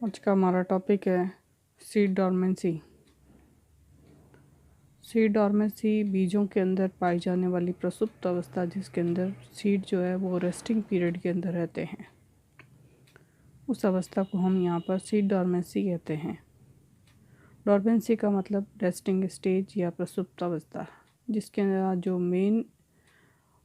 आज का हमारा टॉपिक है सीड डॉर्मेंसी। सीड डॉर्मेंसी बीजों के अंदर पाई जाने वाली प्रसुप्त अवस्था, जिसके अंदर सीड जो है वो रेस्टिंग पीरियड के अंदर रहते हैं। उस अवस्था को हम यहाँ पर सीड डॉर्मेंसी कहते हैं। डॉर्मेंसी का मतलब रेस्टिंग स्टेज या प्रसुप्त अवस्था, जिसके अंदर जो मेन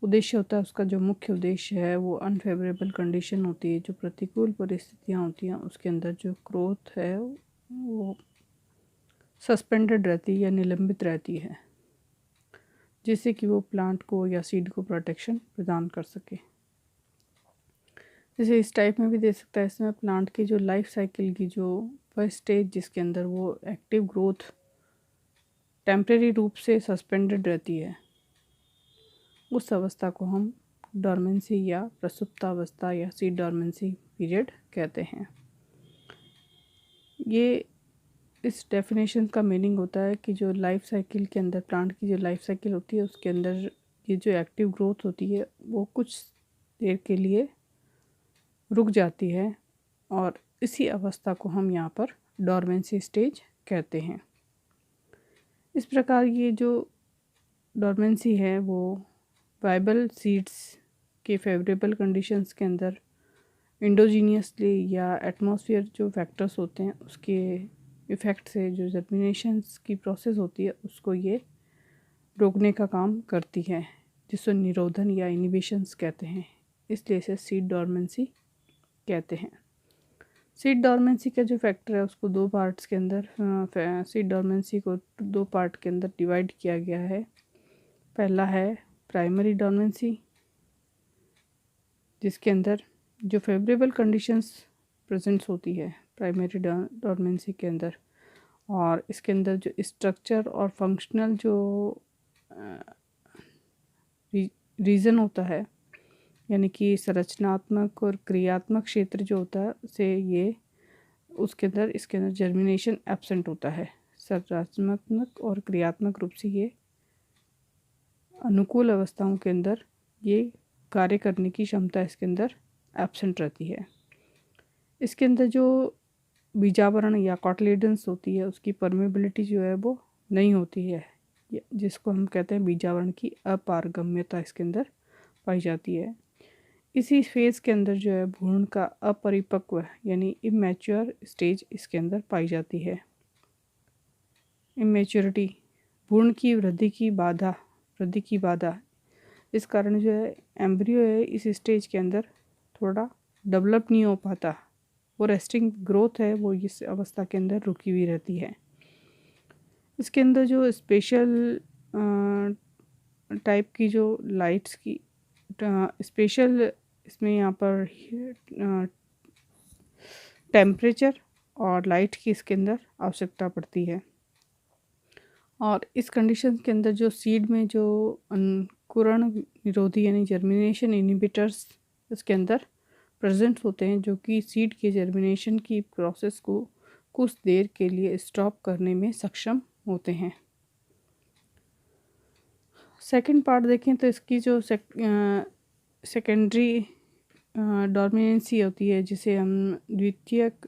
उद्देश्य होता है, उसका जो मुख्य उद्देश्य है वो अनफेवरेबल कंडीशन होती है। जो प्रतिकूल परिस्थितियाँ होती हैं उसके अंदर जो ग्रोथ है वो सस्पेंडेड रहती है या निलंबित रहती है, जिससे कि वो प्लांट को या सीड को प्रोटेक्शन प्रदान कर सके। जैसे इस टाइप में भी दे सकता है। इसमें प्लांट की जो लाइफ साइकिल की जो फर्स्ट स्टेज, जिसके अंदर वो एक्टिव ग्रोथ टेम्परेरी रूप से सस्पेंडेड रहती है, उस अवस्था को हम डॉर्मेंसी या प्रसुप्तावस्था या सीड डॉर्मेंसी पीरियड कहते हैं। ये इस डेफिनेशन का मीनिंग होता है कि जो लाइफ साइकिल के अंदर प्लांट की जो लाइफ साइकिल होती है उसके अंदर ये जो एक्टिव ग्रोथ होती है वो कुछ देर के लिए रुक जाती है, और इसी अवस्था को हम यहाँ पर डॉर्मेंसी स्टेज कहते हैं। इस प्रकार ये जो डॉर्मेंसी है वो वाइबल सीड्स के फेवरेबल कंडीशंस के अंदर इंडोजीनियसली या एटमॉस्फेयर जो फैक्टर्स होते हैं उसके इफ़ेक्ट से जो जर्मिनेशंस की प्रोसेस होती है उसको ये रोकने का काम करती है, जिसको निरोधन या इनिबिशंस कहते हैं। इसलिए इसे सीड डॉर्मेंसी कहते हैं। सीड डॉर्मेंसी का जो फैक्टर है उसको दो पार्ट्स के अंदर सीड डॉर्मेंसी को दो पार्ट के अंदर डिवाइड किया गया है। पहला है प्राइमरी डॉर्मेंसी, जिसके अंदर जो फेवरेबल कंडीशंस प्रेजेंट्स होती है प्राइमरी डॉर्मेंसी के अंदर, और इसके अंदर जो स्ट्रक्चर और फंक्शनल जो रीज़न होता है, यानी कि संरचनात्मक और क्रियात्मक क्षेत्र जो होता है से ये उसके अंदर इसके अंदर जर्मिनेशन एब्सेंट होता है। संरचनात्मक और क्रियात्मक रूप से ये अनुकूल अवस्थाओं के अंदर ये कार्य करने की क्षमता इसके अंदर एब्सेंट रहती है। इसके अंदर जो बीजावरण या कॉटलेडेंस होती है उसकी परमेबिलिटी जो है वो नहीं होती है, जिसको हम कहते हैं बीजावरण की अपारगम्यता इसके अंदर पाई जाती है। इसी फेज़ के अंदर जो है भ्रूण का अपरिपक्व यानी इमैच्योर स्टेज इसके अंदर पाई जाती है। इमेच्योरिटी भ्रूण की वृद्धि की बाधा इस कारण जो है एम्ब्रियो है इस स्टेज के अंदर थोड़ा डेवलप नहीं हो पाता। वो रेस्टिंग ग्रोथ है वो इस अवस्था के अंदर रुकी हुई रहती है। इसके अंदर जो स्पेशल टाइप की जो लाइट्स की स्पेशल इसमें यहाँ पर टेम्परेचर और लाइट की इसके अंदर आवश्यकता पड़ती है। और इस कंडीशन के अंदर जो सीड में जो अंकुरण निरोधी यानी जर्मिनेशन इनिबिटर्स इसके अंदर प्रेजेंट होते हैं, जो कि सीड के जर्मिनेशन की प्रोसेस को कुछ देर के लिए स्टॉप करने में सक्षम होते हैं। सेकंड पार्ट देखें तो इसकी जो सेकेंडरी डोमिनेंसी होती है, जिसे हम द्वितीयक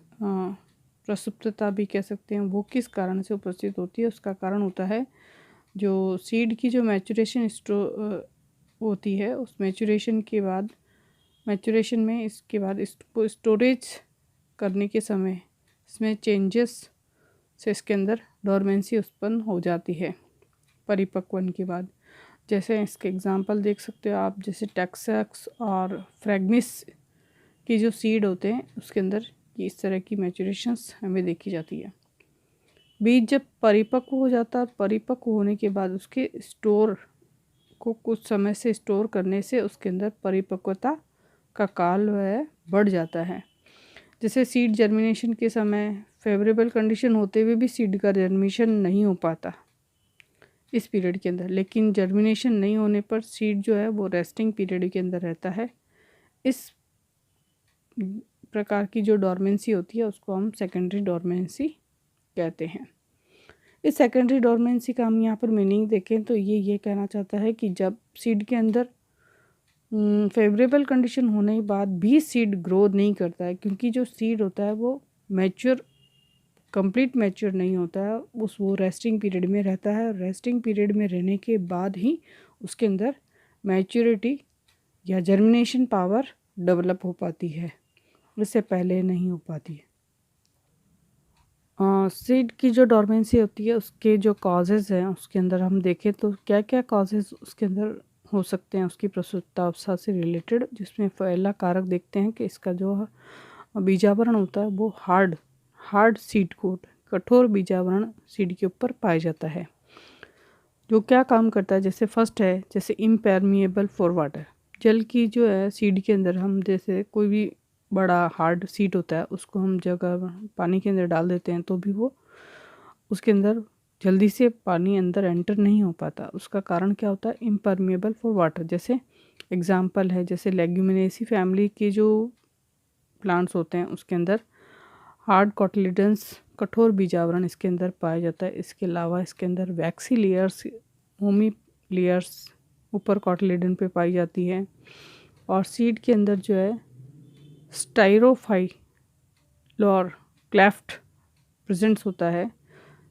प्रसुप्तता भी कह सकते हैं, वो किस कारण से उपस्थित होती है। उसका कारण होता है जो सीड की जो मैचुरेशन होती है, उस मैचुरेशन में इसके बाद इसको स्टोरेज करने के समय इसमें चेंजेस से इसके अंदर डोरमेंसी उत्पन्न हो जाती है परिपक्वन के बाद। जैसे इसके एग्जांपल देख सकते हो आप, जैसे टेक्सास और फ्रैगमिस की जो सीड होते हैं उसके अंदर इस तरह की मैचुरेशंस हमें देखी जाती है। बीज जब परिपक्व हो जाता है, परिपक्व होने के बाद उसके स्टोर को कुछ समय से स्टोर करने से उसके अंदर परिपक्वता का काल है बढ़ जाता है। जैसे सीड जर्मिनेशन के समय फेवरेबल कंडीशन होते हुए भी सीड का जर्मिनेशन नहीं हो पाता इस पीरियड के अंदर, लेकिन जर्मिनेशन नहीं होने पर सीड जो है वो रेस्टिंग पीरियड के अंदर रहता है। इस प्रकार की जो डोरमेंसी होती है उसको हम सेकेंडरी डोरमेंसी कहते हैं। इस सेकेंडरी डोरमेंसी का हम यहाँ पर मीनिंग देखें तो ये कहना चाहता है कि जब सीड के अंदर फेवरेबल कंडीशन होने के बाद भी सीड ग्रो नहीं करता है, क्योंकि जो सीड होता है वो मैच्योर कंप्लीट मैच्योर नहीं होता है, वो रेस्टिंग पीरियड में रहता है। रेस्टिंग पीरियड में रहने के बाद ही उसके अंदर मैच्योरिटी या जर्मिनेशन पावर डेवलप हो पाती है, इससे पहले नहीं हो पाती है। सीड की जो डॉर्मेंसी होती है उसके जो कॉजेज़ हैं उसके अंदर हम देखें तो क्या क्या कॉजेज़ उसके अंदर हो सकते हैं उसकी प्रसूतावस्था से रिलेटेड, जिसमें पहला कारक देखते हैं कि इसका जो बीजावरण होता है वो हार्ड सीड कोट, कठोर बीजावरण सीड के ऊपर पाया जाता है, जो क्या काम करता है। जैसे फर्स्ट है जैसे इम्परमिएबल फॉर वाटर, जल की जो है सीड के अंदर हम जैसे कोई भी बड़ा हार्ड सीड होता है उसको हम जगह पानी के अंदर डाल देते हैं तो भी वो उसके अंदर जल्दी से पानी अंदर एंटर नहीं हो पाता। उसका कारण क्या होता है, इम्परमिएबल फॉर वाटर। जैसे एग्जांपल है जैसे लेग्यूमिनेसी फैमिली के जो प्लांट्स होते हैं उसके अंदर हार्ड कॉटिलिडन्स, कठोर बीजावरण इसके अंदर पाया जाता है। इसके अलावा इसके अंदर वैक्सी लेयर्स, होमी लेयर्स ऊपर कॉटिलिडन पे पाई जाती है। और सीड के अंदर जो है स्टाइरोफाइलर क्लेफ्ट प्रेजेंट्स होता है,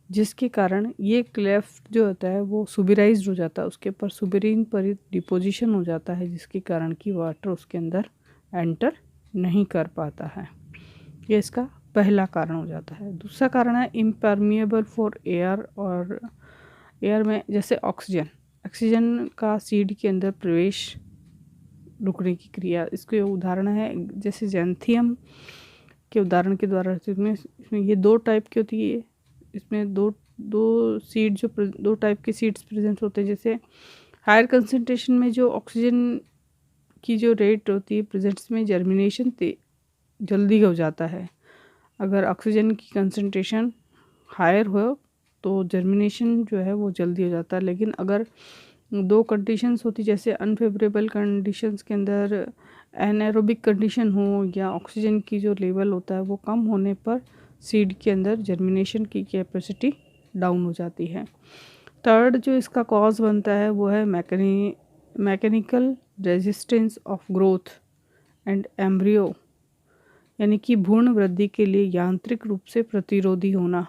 जिसके कारण ये क्लेफ्ट जो होता है वो सुबेराइज्ड हो जाता है, उसके ऊपर सुबेरिन पर डिपोजिशन हो जाता है, जिसके कारण कि वाटर उसके अंदर एंटर नहीं कर पाता है। ये इसका पहला कारण हो जाता है। दूसरा कारण है इम्परमिएबल फॉर एयर, और एयर में जैसे ऑक्सीजन का सीड के अंदर प्रवेश रुकने की क्रिया, इसके उदाहरण है जैसे जैंथियम के उदाहरण के द्वारा। इसमें ये दो टाइप की होती है, इसमें दो टाइप के सीड्स प्रेजेंट होते हैं। जैसे हायर कंसंट्रेशन में जो ऑक्सीजन की जो रेट होती है प्रेजेंट्स में जर्मिनेशन जल्दी हो जाता है। अगर ऑक्सीजन की कंसंट्रेशन हायर हो तो जर्मिनेशन जो है वो जल्दी हो जाता है। लेकिन अगर दो कंडीशंस होती जैसे अनफेवरेबल कंडीशंस के अंदर एनारोबिक कंडीशन हो या ऑक्सीजन की जो लेवल होता है वो कम होने पर सीड के अंदर जर्मिनेशन की कैपेसिटी डाउन हो जाती है। थर्ड जो इसका कॉज बनता है वो है mechanical resistance of growth and embryo, यानी कि भ्रूण वृद्धि के लिए यांत्रिक रूप से प्रतिरोधी होना।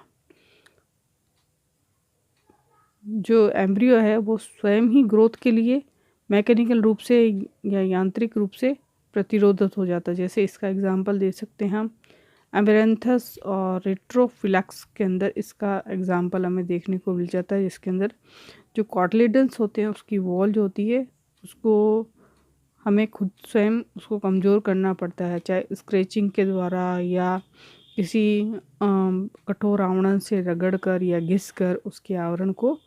जो एम्ब्रियो है वो स्वयं ही ग्रोथ के लिए मैकेनिकल रूप से या यांत्रिक रूप से प्रतिरोधक हो जाता है। जैसे इसका एग्जांपल दे सकते हैं हम एमेरेंथस और रेट्रोफिलैक्स के अंदर इसका एग्जांपल हमें देखने को मिल जाता है, जिसके अंदर जो कॉटिलिडन्स होते हैं उसकी वॉल जो होती है उसको हमें खुद स्वयं उसको कमज़ोर करना पड़ता है, चाहे स्क्रैचिंग के द्वारा या किसी कठोर आवरण से रगड़ कर या घिस कर उसके आवरण को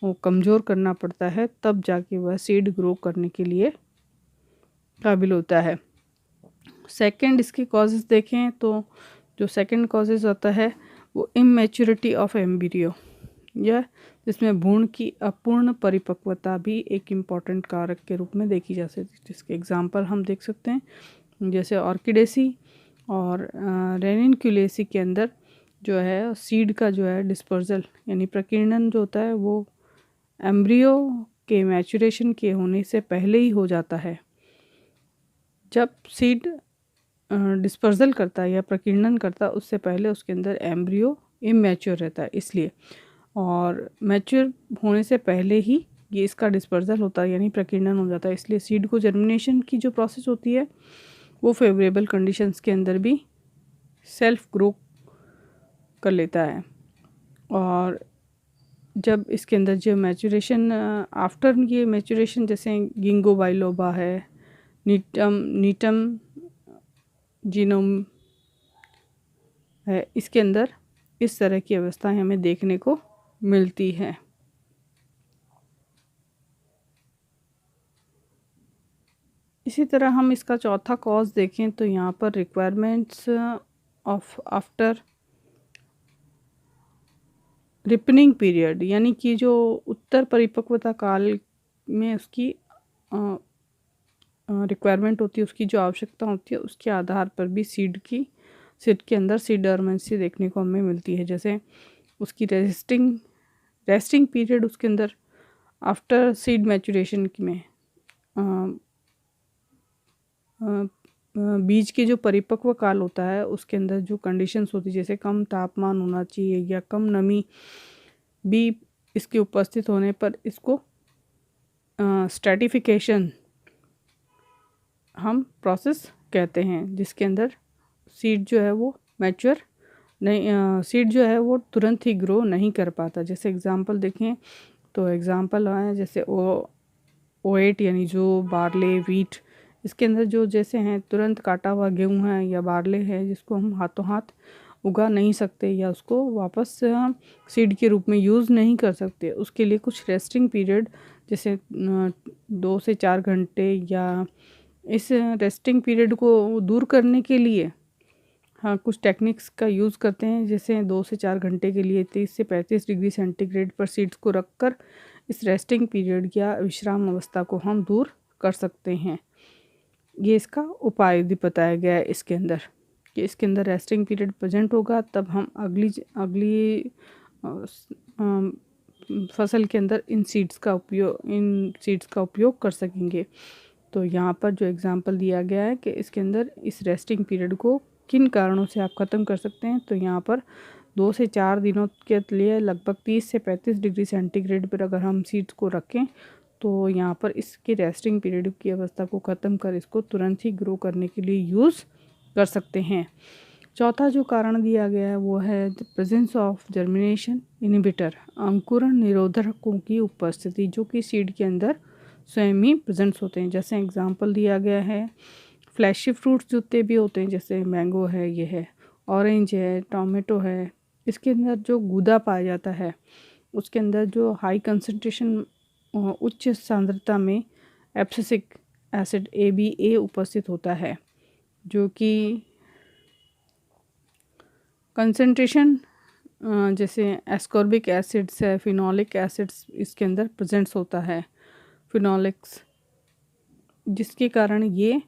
वो कमज़ोर करना पड़ता है, तब जाके वह सीड ग्रो करने के लिए काबिल होता है। सेकंड इसके कॉजेज़ देखें तो जो सेकंड कॉजेज़ होता है वो इमेच्योरिटी ऑफ एम्ब्रियो, यह जिसमें भ्रूण की अपूर्ण परिपक्वता भी एक इम्पॉर्टेंट कारक के रूप में देखी जा सकती है। जिसके एग्जांपल हम देख सकते हैं जैसे ऑर्किडेसी और रेनिनक्यूलेसी के अंदर जो है सीड का जो है डिस्पर्जल यानी प्रकीर्णन जो होता है वो एम्ब्रियो के मैचुरेशन के होने से पहले ही हो जाता है। जब सीड डिस्पर्जल करता है या प्रकीर्णन करता है उससे पहले उसके अंदर एम्ब्रियो इमैच्योर रहता है, इसलिए और मैच्योर होने से पहले ही ये इसका डिस्पर्जल होता है यानी प्रकीर्णन हो जाता है। इसलिए सीड को जर्मिनेशन की जो प्रोसेस होती है वो फेवरेबल कंडीशंस के अंदर भी सेल्फ ग्रो कर लेता है। और जब इसके अंदर जो मैचुरेशन आफ्टर ये मैचुरेशन जैसे गिंगो बाइलोबा है, नीटम जीनोम है, इसके अंदर इस तरह की अवस्थाएं हमें देखने को मिलती है। इसी तरह हम इसका चौथा कॉज देखें तो यहाँ पर requirements of after ripening period, यानी कि जो उत्तर परिपक्वता काल में उसकी रिक्वायरमेंट होती है, उसकी जो आवश्यकता होती है उसके आधार पर भी सीड के अंदर सीड डोर्मेंसी देखने को हमें मिलती है। जैसे उसकी रेस्टिंग पीरियड उसके अंदर आफ्टर सीड मैचुरेशन में बीज के जो परिपक्व काल होता है उसके अंदर जो कंडीशंस होती है, जैसे कम तापमान होना चाहिए या कम नमी भी इसके उपस्थित होने पर इसको स्ट्रैटिफिकेशन हम प्रोसेस कहते हैं, जिसके अंदर सीड जो है वो मैच्योर नहीं, सीड जो है वो तुरंत ही ग्रो नहीं कर पाता। जैसे एग्जांपल देखें तो एग्जांपल है जैसे ओएट यानी जो बारले वीट, इसके अंदर जो जैसे हैं तुरंत काटा हुआ गेहूँ है या बारले है जिसको हम हाथों हाथ उगा नहीं सकते या उसको वापस से हम सीड के रूप में यूज़ नहीं कर सकते। उसके लिए कुछ रेस्टिंग पीरियड जैसे 2 से 4 घंटे, या इस रेस्टिंग पीरियड को दूर करने के लिए हाँ कुछ टेक्निक्स का यूज़ करते हैं। जैसे 2 से 4 घंटे के लिए 30 से 35 डिग्री सेंटीग्रेड पर सीड्स को रखकर इस रेस्टिंग पीरियड या विश्राम अवस्था को हम दूर कर सकते हैं। ये इसका उपाय भी बताया गया है इसके अंदर कि इसके अंदर रेस्टिंग पीरियड प्रेजेंट होगा तब हम अगली फसल के अंदर इन सीड्स का उपयोग कर सकेंगे। तो यहाँ पर जो एग्ज़ाम्पल दिया गया है कि इसके अंदर इस रेस्टिंग पीरियड को किन कारणों से आप ख़त्म कर सकते हैं, तो यहाँ पर 2 से 4 दिनों के लिए लगभग 30 से 35 डिग्री सेंटीग्रेड पर अगर हम सीड्स को रखें तो यहाँ पर इसके रेस्टिंग पीरियड की अवस्था को ख़त्म कर इसको तुरंत ही ग्रो करने के लिए यूज़ कर सकते हैं। चौथा जो कारण दिया गया है वो है the presence of germination inhibitor, अंकुरण निरोधकों की उपस्थिति जो कि सीड के अंदर स्वयं ही प्रेजेंट्स होते हैं। जैसे एग्जांपल दिया गया है फ्लैशी फ्रूट्स जितने भी होते हैं, जैसे मैंगो है, ये है, ऑरेंज है, टोमेटो है, इसके अंदर जो गूदा पाया जाता है उसके अंदर जो हाई कंसंट्रेशन उच्च सांद्रता में एब्सिसिक एसिड ABA उपस्थित होता है, जो कि कंसंट्रेशन जैसे एस्कॉर्बिक एसिड्स है, फिनोलिक एसिड्स इसके अंदर प्रेजेंट्स होता है, फिनोलिक्स, जिसके कारण ये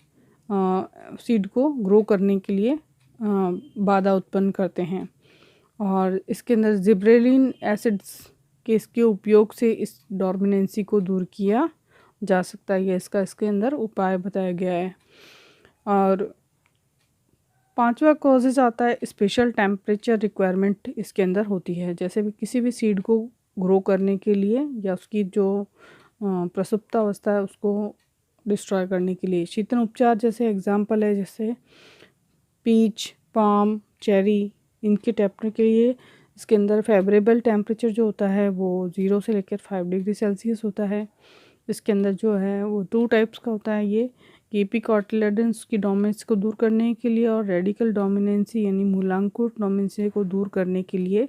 सीड को ग्रो करने के लिए बाधा उत्पन्न करते हैं। और इसके अंदर जिब्रेलिन एसिड्स के इसके उपयोग से इस डोमिनेंसी को दूर किया जा सकता है। इसका इसके अंदर उपाय बताया गया है। और 5वां कॉजेज आता है स्पेशल टेम्परेचर रिक्वायरमेंट इसके अंदर होती है। जैसे भी किसी भी सीड को ग्रो करने के लिए या उसकी जो प्रसुप्तावस्था है उसको डिस्ट्रॉय करने के लिए शीतन उपचार, जैसे एग्जांपल है जैसे पीच, पाम, चेरी, इनके टेम्परेचर के लिए इसके अंदर फेवरेबल टेम्परेचर जो होता है वो 0 से लेकर 5 डिग्री सेल्सियस होता है। इसके अंदर जो है वो 2 टाइप्स का होता है, ये कि एपिकोटिलेडन्स की डोमिनेंसी को दूर करने के लिए और रेडिकल डोमिनेंसी यानी मूलांकुर डोमिनेंसी को दूर करने के लिए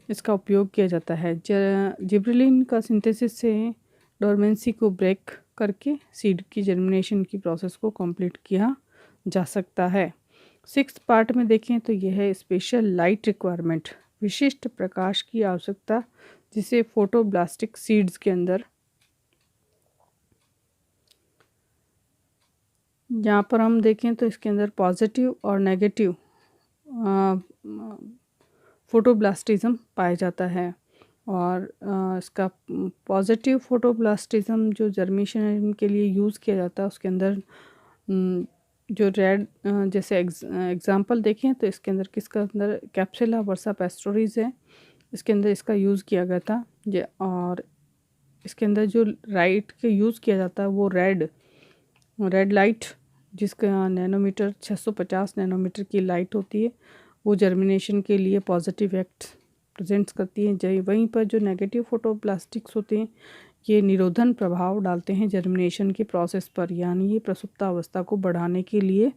इसका उपयोग किया जाता है। जिब्रेलिन का सिंथेसिस से डोर्मेंसी को ब्रेक करके सीड की जर्मिनेशन की प्रोसेस को कंप्लीट किया जा सकता है। 6th पार्ट में देखें तो यह है स्पेशल लाइट रिक्वायरमेंट, विशिष्ट प्रकाश की आवश्यकता, जिसे फोटोब्लास्टिक सीड्स के अंदर यहाँ पर हम देखें तो इसके अंदर पॉजिटिव और नेगेटिव फोटोब्लास्टिज्म पाया जाता है। और इसका पॉजिटिव फोटोब्लास्टिज्म जो जर्मिनेशन के लिए यूज़ किया जाता है उसके अंदर जो रेड, जैसे एग्जांपल देखें तो इसके अंदर किसका अंदर कैप्सुला वर्सा पेस्टोरिस है, इसके अंदर इसका यूज़ किया गया था। और इसके अंदर जो लाइट के यूज़ किया जाता है वो रेड लाइट, जिसका नैनोमीटर 650 नैनोमीटर की लाइट होती है, वो जर्मिनेशन के लिए पॉजिटिव एक्ट प्रेजेंट्स करती है। वहीं पर जो नेगेटिव फोटोप्लास्टिक्स होते हैं ये निरोधन प्रभाव डालते हैं जर्मिनेशन के प्रोसेस पर, यानी ये प्रसुप्तावस्था को बढ़ाने के लिए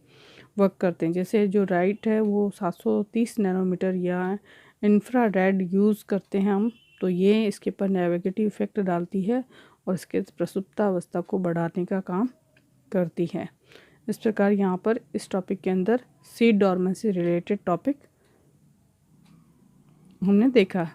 वर्क करते हैं। जैसे जो राइट है वो 730 नैनोमीटर या इंफ्रारेड यूज़ करते हैं हम, तो ये इसके पर नेगेटिव इफेक्ट डालती है और इसके प्रसुप्तावस्था को बढ़ाने का काम करती है। इस प्रकार यहाँ पर इस टॉपिक के अंदर सीड डोर्मेंसी रिलेटेड टॉपिक हमने देखा।